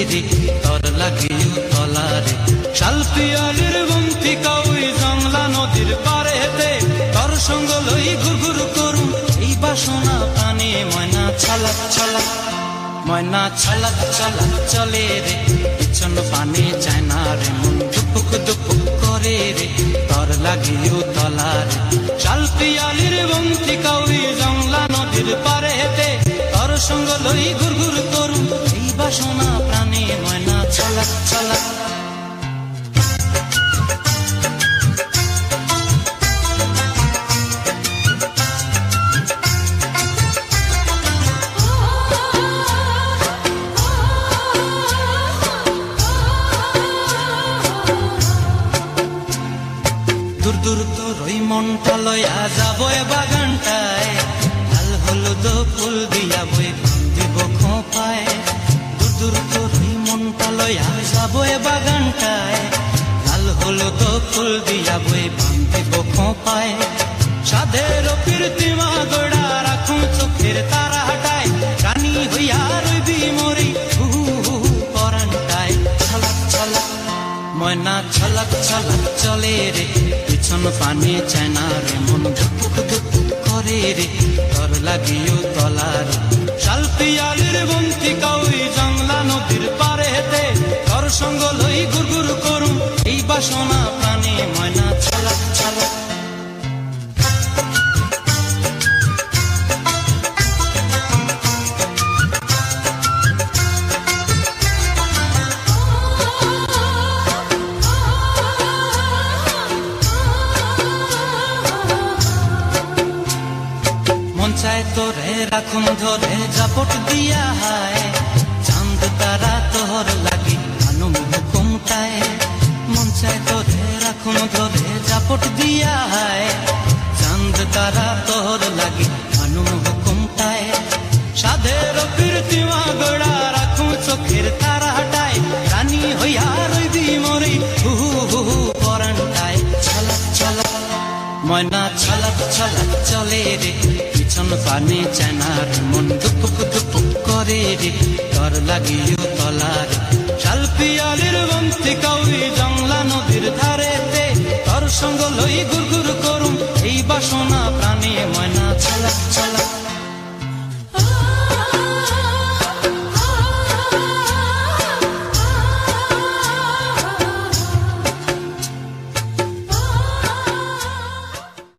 রে তর লাগিও তলারে শাল পিয়ালির বন্তি কাউই জংলা নদীর পারেতে তর সঙ্গ লই ঘুরঘুর করুম এই বাসনা প্রাণে ময়না ছলক ছলক ময়না ছলক ছলক চলে রে পিছন পানে চায় না রে মন দুপুক দুপুক করে রে তর লাগিও তলারে শাল পিয়ালির বন্তি কাউই জংলা নদীর পারেতে তর সঙ্গ লই ঘুরঘুর করুম এই বাসনা প্রাণে ময়না ছলক ছলক দূর দূর তোর ওই মনটা লয়া যাবো বাগানটায় লাল হলুদ ফুল দিয়া বই দিব খোঁপায় দূর দূর তোর ওই মনটা লয়া যাবো বাগানটায় লাল হলুদ ফুল দিয়া বই দিব খোঁপায় সাধের কীর্তিমা গোড়া রাখুন চোখের তারা হাটায় রানী হইয়া রইবি মরি পরানটায় ছলক ছলক ময়না ছলক ছলক চলে রে পিছন পানে চায় না রে মন দুপুক দুপুক করে রে তর লাগিও তলার শাল পিয়ালির বন্তি কাউই জংলা নদীর পারেতে তর সঙ্গ লই ঘুরঘুর করুম এই বাসনা প্রাণে ময়না ছলক ছলক চায় তোরে রাখুন ধরে জাপট দিয়া হায় চাঁদ তারা তোর লাগি আনুম হুকুমটায় মন চায় তোরে রাখুন ধরে জাপট দিয়া হায় চাঁদ তারা তোর লাগি আনুম হুকুমটায় সাধের কীর্তিমা গোড়া রাখুন চোখের তারা হাটায় রানী হইয়া রইবি মরি পরানটায় ছলক ছলক ময়না ছলক ছলক চলে রে পিছন পানে চায় না রে মন দুপুক দুপুক করে রে তর লাগিও তলার শাল পিয়ালির বন্তি কাউই জংলা নদীর ধারেতে তর সঙ্গ লই ঘুরঘুর করুম এই বাসনা প্রাণে ময়না ছলক ছলক